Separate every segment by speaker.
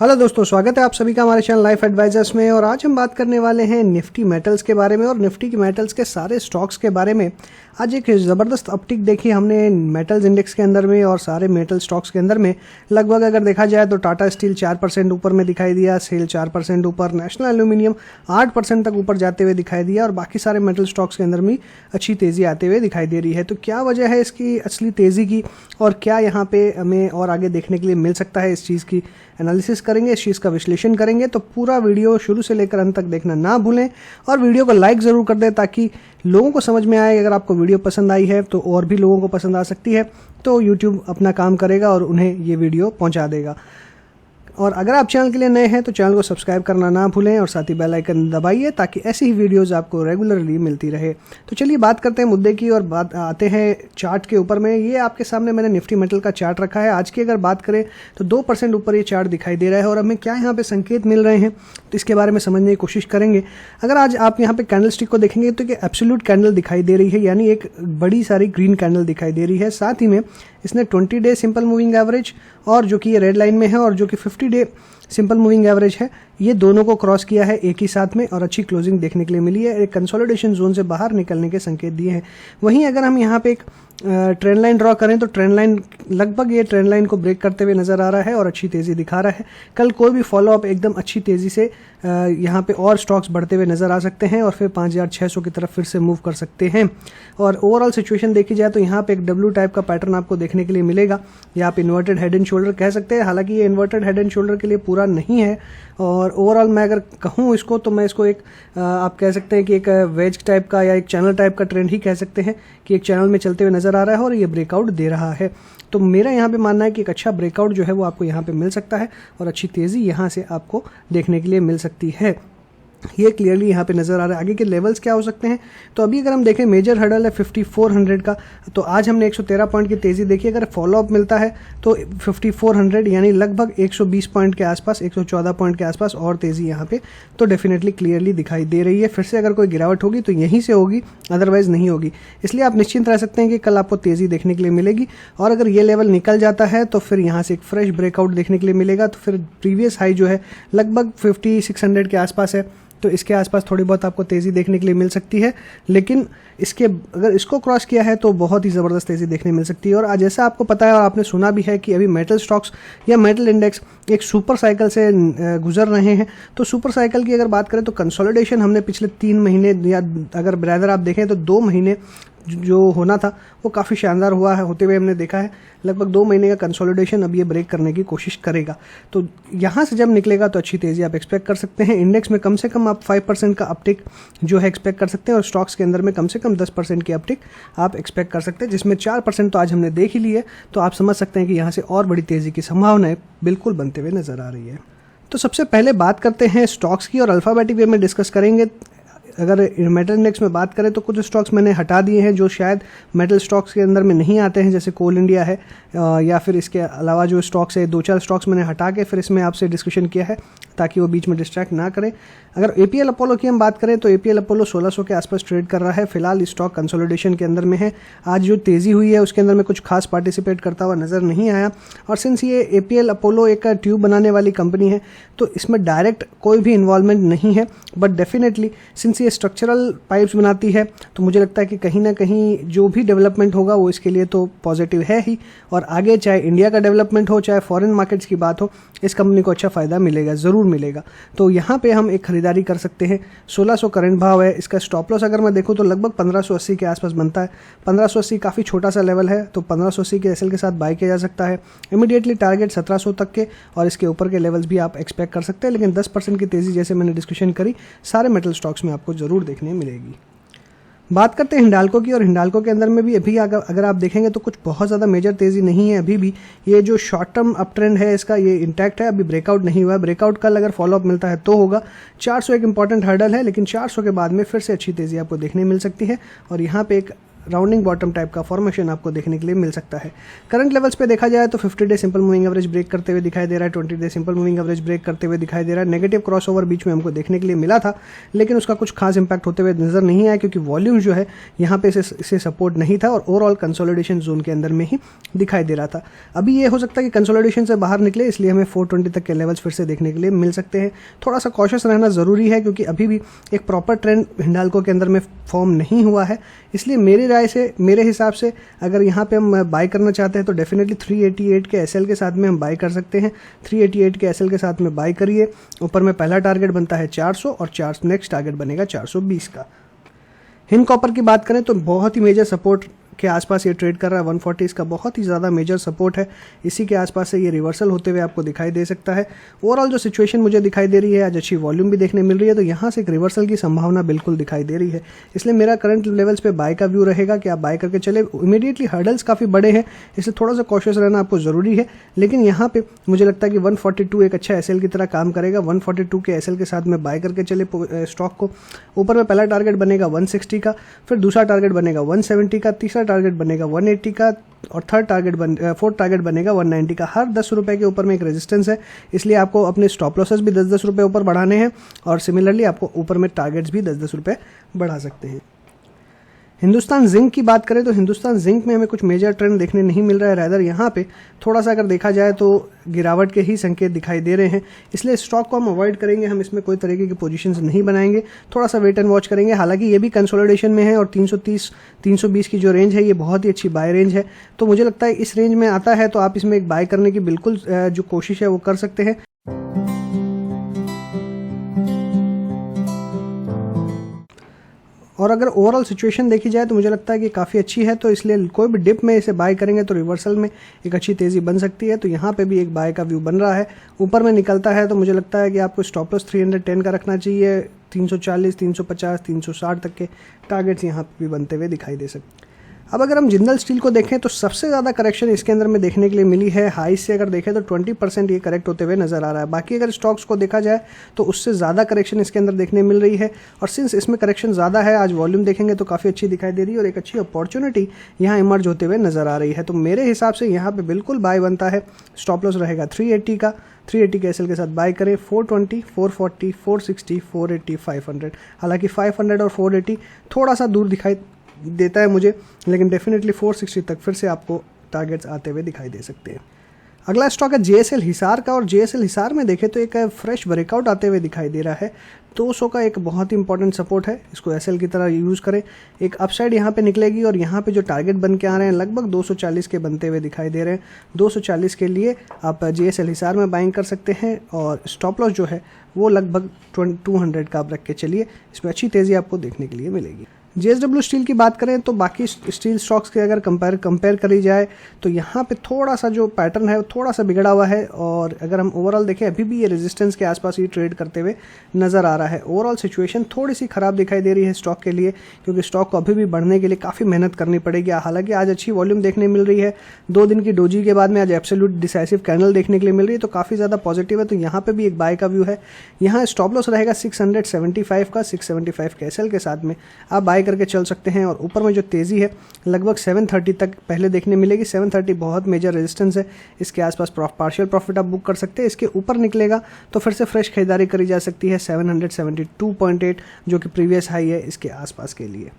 Speaker 1: Hello दोस्तों, स्वागत है आप सभी का हमारे चैनल लाइफ एडवाइजर्स में। और आज हम बात करने वाले हैं निफ्टी मेटल्स के बारे में और निफ्टी की मेटल्स के सारे स्टॉक्स के बारे में। आज एक ज़बरदस्त अपटिक देखी हमने मेटल्स इंडेक्स के अंदर में और सारे मेटल स्टॉक्स के अंदर में। लगभग अगर देखा जाए तो टाटा स्टील 4% ऊपर में दिखाई दिया, सेल 4% ऊपर, नेशनल एल्यूमिनियम 8% तक ऊपर जाते हुए दिखाई दिया और बाकी सारे मेटल स्टॉक्स के अंदर में अच्छी तेज़ी आते हुए दिखाई दे रही है। तो क्या वजह है इसकी असली तेज़ी की और क्या यहाँ पे हमें और आगे देखने के लिए मिल सकता है, इस चीज़ की एनालिसिस करेंगे, इस चीज़ का विश्लेषण करेंगे। तो पूरा वीडियो शुरू से लेकर अंत तक देखना ना भूलें और वीडियो को लाइक ज़रूर कर दें ताकि लोगों को समझ में आए। अगर आपको वीडियो पसंद आई है तो और भी लोगों को पसंद आ सकती है, तो यूट्यूब अपना काम करेगा और उन्हें ये वीडियो पहुंचा देगा। और अगर आप चैनल के लिए नए हैं तो चैनल को सब्सक्राइब करना ना भूलें और साथ ही बेल आइकन दबाइए ताकि ऐसी ही वीडियोस आपको रेगुलरली मिलती रहे। तो चलिए बात करते हैं मुद्दे की और बात आते हैं चार्ट के ऊपर में। ये आपके सामने मैंने निफ्टी मेटल का चार्ट रखा है। आज की अगर बात करें तो 2% ऊपर ये चार्ट दिखाई दे रहा है और हमें क्या यहाँ पे संकेत मिल रहे हैं तो इसके बारे में समझने की कोशिश करेंगे। अगर आज आप यहाँ पे कैंडल स्टिक को देखेंगे तो कि एब्सोल्यूट कैंडल दिखाई दे रही है, यानी एक बड़ी सारी ग्रीन कैंडल दिखाई दे रही है। साथ ही में इसने 20 डे सिंपल मूविंग एवरेज और जो कि ये रेड लाइन में है और जो कि 50 डे सिंपल मूविंग एवरेज है, ये दोनों को क्रॉस किया है एक ही साथ में और अच्छी क्लोजिंग देखने के लिए मिली है। एक कंसोलिडेशन जोन से बाहर निकलने के संकेत दिए हैं। वहीं अगर हम यहाँ पे एक ट्रेंड लाइन ड्रॉ करें तो ट्रेंड लाइन लगभग ये ट्रेंड लाइन को ब्रेक करते हुए नजर आ रहा है और अच्छी तेजी दिखा रहा है। कल कोई भी फॉलोअप एकदम अच्छी तेजी से यहाँ पे और स्टॉक्स बढ़ते हुए नजर आ सकते हैं और फिर 5600 की तरफ फिर से मूव कर सकते हैं। और ओवरऑल सिचुएशन देखी जाए तो यहाँ पे एक डब्ल्यू टाइप का पैटर्न आपको देखने के लिए मिलेगा। यहाँ पे इन्वर्टेड हेड एंड शोल्डर कह सकते हैं, हालांकि ये इन्वर्टेड हेड एंड शोल्डर के लिए पूरा नहीं है। और ओवरऑल मैं अगर कहूँ इसको तो मैं इसको एक आप कह सकते हैं कि एक वेज टाइप का या एक चैनल टाइप का ट्रेंड ही कह सकते हैं कि एक चैनल में चलते हुए नजर आ रहा है और ये ब्रेकआउट दे रहा है। तो मेरा यहाँ पे मानना है कि एक अच्छा ब्रेकआउट जो है वो आपको यहाँ पे मिल सकता है और अच्छी तेज़ी यहाँ से आपको देखने के लिए मिल सकती है। ये क्लियरली यहाँ पे नज़र आ रहा है। आगे के लेवल्स क्या हो सकते हैं तो अभी अगर हम देखें मेजर हर्डल है 5400 का, तो आज हमने 113 पॉइंट की तेज़ी देखी। अगर फॉलोअप मिलता है तो 5400 यानी लगभग 120 पॉइंट के आसपास, 114 पॉइंट के आसपास और तेज़ी यहाँ पे तो डेफिनेटली क्लियरली दिखाई दे रही है। फिर से अगर कोई गिरावट होगी तो यहीं से होगी, अदरवाइज नहीं होगी। इसलिए आप निश्चिंत रह सकते हैं कि कल आपको तेज़ी देखने के लिए मिलेगी। और अगर ये लेवल निकल जाता है तो फिर यहाँ से एक फ्रेश ब्रेकआउट देखने के लिए मिलेगा। तो फिर प्रीवियस हाई जो है लगभग 5600 के आसपास है, तो इसके आसपास थोड़ी बहुत आपको तेज़ी देखने के लिए मिल सकती है। लेकिन इसके अगर इसको क्रॉस किया है तो बहुत ही ज़बरदस्त तेज़ी देखने मिल सकती है। और आज जैसा आपको पता है और आपने सुना भी है कि अभी मेटल स्टॉक्स या मेटल इंडेक्स एक सुपर साइकिल से गुजर रहे हैं। तो सुपर साइकिल की अगर बात करें तो कंसोलिडेशन हमने पिछले 3 महीने या अगर ब्रदर आप देखें तो 2 महीने जो होना था वो काफ़ी शानदार हुआ है, होते हुए हमने देखा है। लगभग 2 महीने का कंसोलिडेशन अब ये ब्रेक करने की कोशिश करेगा। तो यहाँ से जब निकलेगा तो अच्छी तेज़ी आप एक्सपेक्ट कर सकते हैं। इंडेक्स में कम से कम आप 5% का अपटिक जो है एक्सपेक्ट कर सकते हैं और स्टॉक्स के अंदर में कम से कम 10% की अपटिक आप एक्सपेक्ट कर सकते हैं, जिसमें 4% तो आज हमने देख ही ली है। तो आप समझ सकते हैं कि यहाँ से और बड़ी तेज़ी की संभावनाएं बिल्कुल बनते हुए नजर आ रही है। तो सबसे पहले बात करते हैं स्टॉक्स की और अल्फ़ाबेटिक वे में डिस्कस करेंगे। अगर मेटल इंडेक्स में बात करें तो कुछ स्टॉक्स मैंने हटा दिए हैं जो शायद मेटल स्टॉक्स के अंदर में नहीं आते हैं, जैसे कोल इंडिया है या फिर इसके अलावा जो स्टॉक्स है 2-4 स्टॉक्स मैंने हटा के फिर इसमें आपसे डिस्कशन किया है ताकि वो बीच में डिस्ट्रैक्ट ना करें। अगर एपीएल अपोलो की हम बात करें तो एपीएल अपोलो 1600 के आसपास ट्रेड कर रहा है। फिलहाल स्टॉक कंसोलिडेशन के अंदर में है। आज जो तेज़ी हुई है उसके अंदर में कुछ खास पार्टिसिपेट करता हुआ नज़र नहीं आया। और सिंस ये एपीएल अपोलो एक ट्यूब बनाने वाली कंपनी है तो इसमें डायरेक्ट कोई भी इन्वॉल्वमेंट नहीं है, बट डेफिनेटली सिंस ये स्ट्रक्चरल पाइप्स बनाती है तो मुझे लगता है कि कहीं ना कहीं जो भी डेवलपमेंट होगा वो इसके लिए तो पॉजिटिव है ही। और आगे चाहे इंडिया का डेवलपमेंट हो चाहे फॉरेन मार्केट्स की बात हो, इस कंपनी को अच्छा फ़ायदा मिलेगा, ज़रूर मिलेगा। तो यहाँ पे हम एक खरीदारी कर सकते हैं। 1600 करंट भाव है। इसका स्टॉप लॉस अगर मैं देखूँ तो लगभग 1580 के आसपास बनता है। 1580 काफ़ी छोटा सा लेवल है, तो 1580 के एसएल के साथ बाय किया जा सकता है। इमीडिएटली टारगेट 1700 तक के और इसके ऊपर के लेवल्स भी आप एक्सपेक्ट कर सकते हैं। लेकिन 10% की तेज़ी जैसे मैंने डिस्कशन करी सारे मेटल स्टॉक्स में आपको ज़रूर देखने मिलेगी। बात करते हैं हिंडाल्को की और हिंडाल्को के अंदर में भी अभी अगर आप देखेंगे तो कुछ बहुत ज़्यादा मेजर तेज़ी नहीं है। अभी भी ये जो शॉर्ट टर्म अप ट्रेंड है इसका ये इंटैक्ट है, अभी ब्रेकआउट नहीं हुआ है। ब्रेकआउट कल अगर फॉलोअप मिलता है तो होगा। 400 एक इंपॉर्टेंट हर्डल है, लेकिन 400 के बाद में फिर से अच्छी तेज़ी आपको देखने मिल सकती है। और यहाँ पे एक राउंडिंग बॉटम टाइप का फॉर्मेशन आपको देखने के लिए मिल सकता है। करंट लेवल्स पे देखा जाए तो 50 day simple moving average break करते हुए दिखाई दे रहा है, 20 day simple moving average break करते हुए दिखाई दे रहा है। नेगेटिव क्रॉसओवर बीच में हमको देखने के लिए मिला था, लेकिन उसका कुछ खास इंपैक्ट होते हुए नजर नहीं आया, क्योंकि वॉल्यूम जो है यहाँ पे इसे सपोर्ट नहीं था और ओवरऑल कंसोलिडेशन जोन के अंदर में ही दिखाई दे रहा था। अभी ये हो सकता है कि कंसोलिडेशन से बाहर निकले, इसलिए हमें 420 तक के लेवल्स फिर से देखने के लिए मिल सकते हैं। थोड़ा सा कॉशियस रहना जरूरी है, क्योंकि अभी भी एक प्रॉपर ट्रेंड हिंडाल्को के अंदर में फॉर्म नहीं हुआ है। इसलिए मेरी राय से, मेरे हिसाब से अगर यहाँ पे हम बाय करना चाहते हैं तो डेफिनेटली 388 के एसएल के साथ में हम बाय कर सकते हैं। 388 के एसएल के साथ में बाय करिए। ऊपर में पहला टारगेट बनता है 400 और नेक्स्ट टारगेट बनेगा 420 का। हिंद कॉपर की बात करें तो बहुत ही मेजर सपोर्ट के आसपास ये ट्रेड कर रहा है। 140 इसका बहुत ही ज़्यादा मेजर सपोर्ट है। इसी के आसपास से ये रिवर्सल होते हुए आपको दिखाई दे सकता है। ओवरऑल जो सिचुएशन मुझे दिखाई दे रही है, आज अच्छी वॉल्यूम भी देखने मिल रही है, तो यहाँ से एक रिवर्सल की संभावना बिल्कुल दिखाई दे रही है। इसलिए मेरा करंट लेवल्स पे बाय का व्यू रहेगा कि आप बाय करके चले। इमीडिएटली हर्डल्स काफ़ी बड़े हैं, इसलिए थोड़ा सा कॉशियस रहना आपको ज़रूरी है। लेकिन यहाँ पे मुझे लगता है कि 142 एक अच्छा एसएल की तरह काम करेगा। 142 के एसएल के साथ में बाय करके चले स्टॉक को। ऊपर में पहला टारगेट बनेगा 160 का, फिर दूसरा टारगेट बनेगा 170 का, तीसरा टारगेट बनेगा 180 का और फोर्थ टारगेट बनेगा 190 का। हर 10 रुपए के ऊपर में एक रेजिस्टेंस है, इसलिए आपको अपने स्टॉप लॉसेस भी 10-10 रुपए ऊपर बढ़ाने हैं और सिमिलरली आपको ऊपर में टारगेट्स भी 10-10 रुपए बढ़ा सकते हैं। हिंदुस्तान जिंक की बात करें तो हिंदुस्तान जिंक में हमें कुछ मेजर ट्रेंड देखने नहीं मिल रहा है। रैदर यहाँ पे थोड़ा सा अगर देखा जाए तो गिरावट के ही संकेत दिखाई दे रहे हैं, इसलिए स्टॉक को हम अवॉइड करेंगे। हम इसमें कोई तरीके की पोजीशंस नहीं बनाएंगे, थोड़ा सा वेट एंड वॉच करेंगे। हालांकि ये भी कंसोलिडेशन में है और 330-320 की जो रेंज है ये बहुत ही अच्छी बाय रेंज है, तो मुझे लगता है इस रेंज में आता है तो आप इसमें एक बाय करने की बिल्कुल जो कोशिश है वो कर सकते हैं। और अगर ओवरऑल सिचुएशन देखी जाए तो मुझे लगता है कि काफ़ी अच्छी है, तो इसलिए कोई भी डिप में इसे बाय करेंगे तो रिवर्सल में एक अच्छी तेज़ी बन सकती है। तो यहाँ पे भी एक बाय का व्यू बन रहा है। ऊपर में निकलता है तो मुझे लगता है कि आपको स्टॉप लॉस 310 का रखना चाहिए। 340, 350, 360 तक के टारगेट्स यहाँ पे भी बनते हुए दिखाई दे सकते हैं। अब अगर हम जिंदल स्टील को देखें तो सबसे ज़्यादा करेक्शन इसके अंदर में देखने के लिए मिली है। हाई से अगर देखें तो 20% ये करेक्ट होते हुए नजर आ रहा है। बाकी अगर स्टॉक्स को देखा जाए तो उससे ज़्यादा करेक्शन इसके अंदर देखने मिल रही है, और सिंस इसमें करेक्शन ज़्यादा है, आज वॉल्यूम देखेंगे तो काफ़ी अच्छी दिखाई दे रही है और एक अच्छी अपॉर्चुनिटी यहाँ इमर्ज होते हुए नजर आ रही है। तो मेरे हिसाब से यहाँ पर बिल्कुल बाय बनता है। स्टॉप लॉस रहेगा 380 का, 380 के एसएल के साथ बाय करें। 420, 440, 460, 480, 500। हालांकि 500 और 480 थोड़ा सा दूर दिखाई देता है मुझे, लेकिन डेफिनेटली 460 तक फिर से आपको टारगेट्स आते हुए दिखाई दे सकते हैं। अगला स्टॉक है जेएसएल हिसार का, और जेएसएल हिसार में देखें तो एक फ्रेश ब्रेकआउट आते हुए दिखाई दे रहा है। 200 का एक बहुत ही इंपॉर्टेंट सपोर्ट है, इसको एसएल की तरह यूज़ करें। एक अपसाइड यहाँ पे निकलेगी और यहाँ पे जो टारगेट बन के आ रहे हैं लगभग 240 के बनते हुए दिखाई दे रहे हैं। 240 के लिए आप जेएसएल हिसार में बाइंग कर सकते हैं, और स्टॉप लॉस जो है वो लगभग 200 का आप रख के चलिए। इसमें अच्छी तेज़ी आपको देखने के लिए मिलेगी। जेएसडब्ल्यू स्टील की बात करें तो बाकी स्टील स्टॉक्स के अगर कंपेयर करी जाए तो यहाँ पे थोड़ा सा जो पैटर्न है वो थोड़ा सा बिगड़ा हुआ है, और अगर हम ओवरऑल देखें अभी भी ये रेजिस्टेंस के आसपास ही ट्रेड करते हुए नज़र आ रहा है। ओवरऑल सिचुएशन थोड़ी सी ख़राब दिखाई दे रही है स्टॉक के लिए, क्योंकि स्टॉक को अभी भी बढ़ने के लिए काफ़ी मेहनत करनी पड़ेगी। हालांकि आज अच्छी वॉल्यूम देखने मिल रही है, 2 दिन की डोजी के बाद में आज एब्सोल्यूट डिसाइसिव कैंडल देखने के लिए मिल रही है, तो काफ़ी ज़्यादा पॉजिटिव है। तो यहाँ पर भी एक बाय का व्यू है। यहाँ स्टॉप लॉस रहेगा 675 का, 675 के एसएल के साथ में आप बाय करके चल सकते हैं। और ऊपर में जो तेज़ी है लगभग 730 तक पहले देखने मिलेगी। 730 बहुत मेजर रेजिस्टेंस है, इसके आसपास पार्शियल प्रॉफिट आप बुक कर सकते हैं। इसके ऊपर निकलेगा तो फिर से फ्रेश खरीदारी करी जा सकती है 772.8, जो कि प्रीवियस हाई है इसके आसपास के लिए।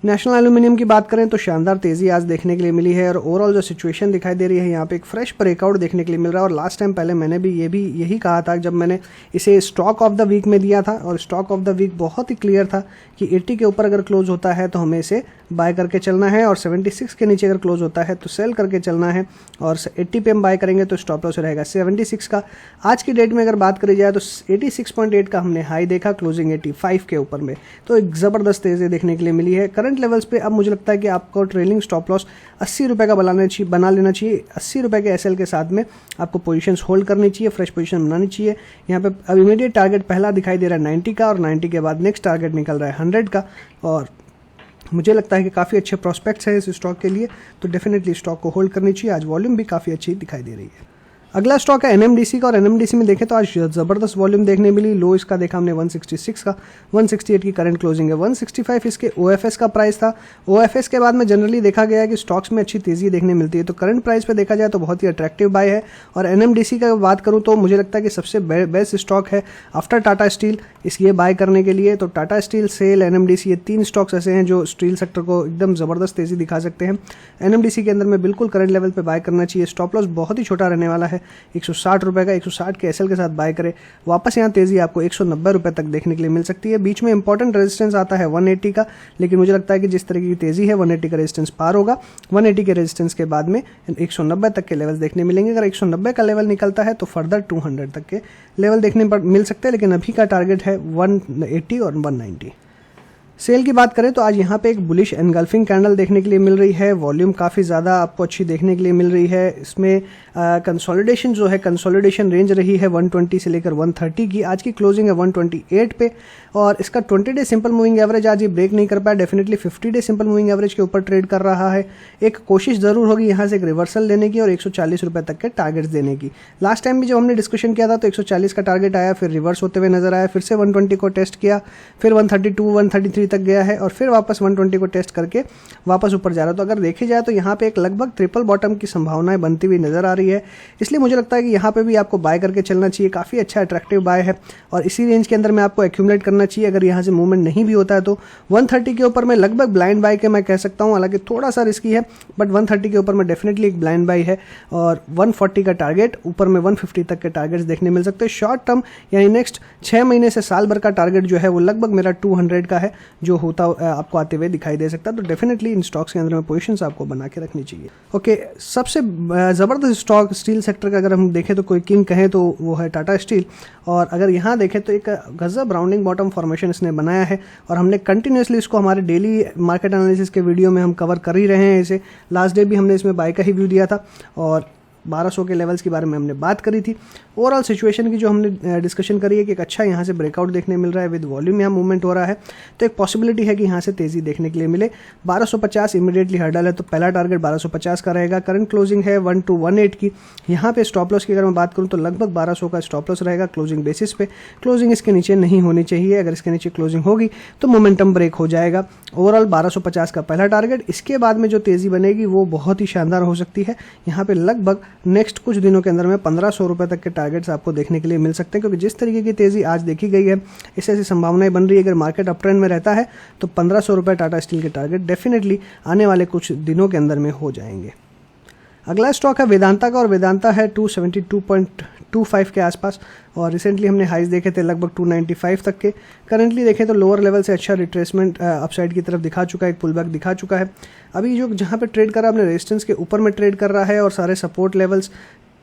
Speaker 1: नेशनल एल्यूमिनियम की बात करें तो शानदार तेज़ी आज देखने के लिए मिली है, और ओवरऑल जो सिचुएशन दिखाई दे रही है यहाँ पे एक फ्रेश ब्रेकआउट देखने के लिए मिल रहा है। और लास्ट टाइम पहले मैंने भी यही कहा था जब मैंने इसे स्टॉक ऑफ द वीक में दिया था, और स्टॉक ऑफ द वीक बहुत ही क्लियर था कि 80 के ऊपर अगर क्लोज होता है तो हमें इसे बाय करके चलना है, और 76 के नीचे अगर क्लोज होता है तो सेल करके चलना है, और 80 पे हम बाय करेंगे तो स्टॉप लॉस रहेगा 76 का। आज की डेट में अगर बात करी जाए तो 86.8 का हमने हाई देखा, क्लोजिंग 85 के ऊपर में, तो एक ज़बरदस्त तेज़ी देखने के लिए मिली है। करंट लेवल्स पे अब मुझे लगता है कि आपको ट्रेलिंग स्टॉप लॉस 80 रुपये का बना लेना चाहिए। 80 रुपये के एसएल के साथ में आपको पोजीशंस होल्ड करनी चाहिए, फ्रेश पोजीशन बनानी चाहिए। यहाँ पे अब इमीडिएट टारगेट पहला दिखाई दे रहा है 90 का, और 90 के बाद नेक्स्ट टारगेट निकल रहा है 100 का, और मुझे लगता है कि काफ़ी अच्छे प्रोस्पेक्ट्स हैं इस स्टॉक के लिए, तो डेफिनेटली स्टॉक को होल्ड करनी चाहिए। आज वॉल्यूम भी काफ़ी अच्छी दिखाई दे रही है। अगला स्टॉक है एनएमडीसी का, और एनएमडीसी में देखें तो आज ज़बरदस्त वॉल्यूम देखने मिली। लो इसका देखा हमने 166 का, 168 की करंट क्लोजिंग है, 165 इसके ओएफएस का प्राइस था। ओएफएस के बाद में जनरली देखा गया है कि स्टॉक्स में अच्छी तेज़ी देखने मिलती है, तो करंट प्राइस पे देखा जाए तो बहुत ही अट्रैक्टिव बाय है। और एनएमडीसी का बात करूँ तो मुझे लगता है कि सबसे बेस्ट स्टॉक है आफ्टर टाटा स्टील ये बाय करने के लिए। तो टाटा स्टील, सेल, एनएमडीसी, ये 3 स्टॉक्स ऐसे हैं जो स्टील सेक्टर को एकदम ज़बरदस्त तेज़ी दिखा सकते हैं। एनएमडीसी के अंदर में बिल्कुल करंट लेवल पे बाय करना चाहिए। स्टॉप लॉस बहुत ही छोटा रहने वाला है, 160 रुपये का, 160 के एसएल के साथ बाय करें। वापस यहाँ तेज़ी आपको 190 रुपये तक देखने के लिए मिल सकती है। बीच में इंपॉर्टेंट रेजिस्टेंस आता है 180 का, लेकिन मुझे लगता है कि जिस तरह की तेज़ी है 180 का रेजिस्टेंस पार होगा। 180 के रेजिस्टेंस के बाद में 190 तक के लेवल देखने मिलेंगे। अगर 190 का लेवल निकलता है तो फर्दर 200 तक के लेवल देखने पर मिल सकते हैं, लेकिन अभी का टारगेट है 180 और 190। सेल की बात करें तो आज यहाँ पे एक बुलिश एनगल्फिंग कैंडल देखने के लिए मिल रही है। वॉल्यूम काफ़ी ज़्यादा आपको अच्छी देखने के लिए मिल रही है। इसमें कंसोलिडेशन जो है, कंसोलिडेशन रेंज रही है 120 से लेकर 130 की। आज की क्लोजिंग है 128 पे, और इसका 20 डे सिंपल मूविंग एवरेज आज ये ब्रेक नहीं कर पाया। Definitely 50 day simple moving average के ऊपर ट्रेड कर रहा है। एक कोशिश ज़रूर होगी यहाँ से एक रिवर्सल लेने की और 140 रुपये तक के टारगेट्स देने की। लास्ट टाइम भी जब हमने डिस्कशन किया था तो 140 का टारगेट आया, फिर रिवर्स होते हुए नजर आया, फिर से 120 को टेस्ट किया, फिर 132, 133 तक गया है, और फिर वापस 120 को टेस्ट करके वापस ऊपर जा रहा है। तो अगर देखे जाए तो यहाँ पे एक लगभग ट्रिपल बॉटम की संभावनाएं बनती हुई नजर आ रही है। इसलिए मुझे लगता है कि यहाँ पे भी आपको बाय करके चलना चाहिए। काफ़ी अच्छा अट्रैक्टिव बाय है, और इसी रेंज के अंदर में आपको एक्यूमुलेट करना चाहिए। अगर यहाँ से मूवमेंट नहीं भी होता है तो 130 के ऊपर में लगभग ब्लाइंड बाय के मैं कह सकता हूँ, हालांकि थोड़ा सा रिस्की है, बट 130 के ऊपर में डेफिनेटली एक ब्लाइंड बाय है। और 140 का टारगेट, ऊपर में 150 तक के टारगेट्स देखने मिल सकते हैं। शॉर्ट टर्म यानी नेक्स्ट 6 महीने से साल भर का टारगेट जो है वो लगभग मेरा 200 का है, जो होता आपको आते हुए दिखाई दे सकता है। तो डेफिनेटली इन स्टॉक्स के अंदर में पोजीशंस आपको बना के रखनी चाहिए। ओके, सबसे ज़बरदस्त स्टॉक स्टील सेक्टर का अगर हम देखें तो कोई किंग कहें तो वो है टाटा स्टील। और अगर यहाँ देखें तो एक गजब राउंडिंग बॉटम फॉर्मेशन इसने बनाया है, और हमने कंटिन्यूसली इसको हमारे डेली मार्केट एनालिसिस के वीडियो में हम कवर कर ही रहे हैं। इसे लास्ट डे भी हमने इसमें बाय का ही व्यू दिया था, और 1200 के लेवल्स के बारे में हमने बात करी थी। ओवरऑल सिचुएशन की जो हमने डिस्कशन करी है कि एक अच्छा यहाँ से ब्रेकआउट देखने मिल रहा है, विद वॉल्यूम यहाँ मूवमेंट हो रहा है, तो एक पॉसिबिलिटी है कि यहाँ से तेज़ी देखने के लिए मिले। 1250 इमीडिएटली हर्डल है, तो पहला टारगेट 1250 का रहेगा। करंट क्लोजिंग है 1218 की। यहाँ पे स्टॉप लॉस की अगर मैं बात करूँ तो लगभग 1200 का स्टॉप लॉस रहेगा क्लोजिंग बेसिस पे। क्लोजिंग इसके नीचे नहीं होनी चाहिए, अगर इसके नीचे क्लोजिंग होगी तो मोमेंटम ब्रेक हो जाएगा। ओवरऑल 1250 का पहला टारगेट। इसके बाद में जो तेज़ी बनेगी वो बहुत ही शानदार हो सकती है। यहाँ पे लगभग नेक्स्ट कुछ दिनों के अंदर में 1500 रुपये तक के टारगेट्स आपको देखने के लिए मिल सकते हैं, क्योंकि जिस तरीके की तेज़ी आज देखी गई है, इससे ऐसी संभावनाएं बन रही है अगर मार्केट अप ट्रेंड में रहता है तो 1500 रुपये टाटा स्टील के टारगेट डेफिनेटली आने वाले कुछ दिनों के अंदर में हो जाएंगे। अगला स्टॉक है वेदांता का, और वेदांता है 272.25 के आसपास, और रिसेंटली हमने हाइज देखे थे लगभग 295 तक के। करंटली देखें तो लोअर लेवल से अच्छा रिट्रेसमेंट अपसाइड की तरफ दिखा चुका है, एक पुलबैक दिखा चुका है। अभी जो जहाँ पे ट्रेड कर रहा है अपने रेजिस्टेंस के ऊपर में ट्रेड कर रहा है, और सारे सपोर्ट लेवल्स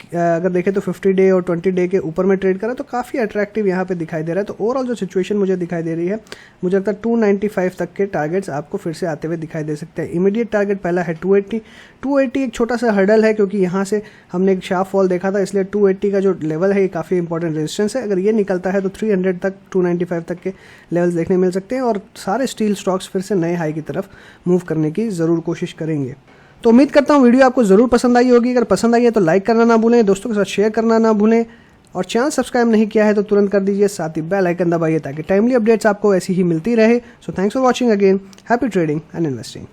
Speaker 1: अगर देखें तो 50 डे और 20 डे के ऊपर में ट्रेड करा, तो काफ़ी अट्रैक्टिव यहाँ पे दिखाई दे रहा है। तो ओवरऑल जो सिचुएशन मुझे दिखाई दे रही है, मुझे लगता है 295 तक के टारगेट्स आपको फिर से आते हुए दिखाई दे सकते हैं। इमीडिएट टारगेट पहला है 280 एक छोटा सा हर्डल है, क्योंकि यहाँ से हमने एक शार्प फॉल देखा था, इसलिए 280 का जो लेवल है ये काफ़ी इंपॉर्टेंट रेजिस्टेंस है। अगर ये निकलता है तो 300 तक, 295 तक के लेवल्स देखने मिल सकते हैं, और सारे स्टील स्टॉक्स फिर से नए हाई की तरफ मूव करने की ज़रूर कोशिश करेंगे। तो उम्मीद करता हूँ वीडियो आपको ज़रूर पसंद आई होगी। अगर पसंद आई है तो लाइक करना ना भूलें, दोस्तों के साथ शेयर करना ना भूलें, और चैनल सब्सक्राइब नहीं किया है तो तुरंत कर दीजिए, साथ ही बेल आइकन दबाइए ताकि टाइमली अपडेट्स आपको ऐसी ही मिलती रहे। So thanks for watching again. Happy trading and investing.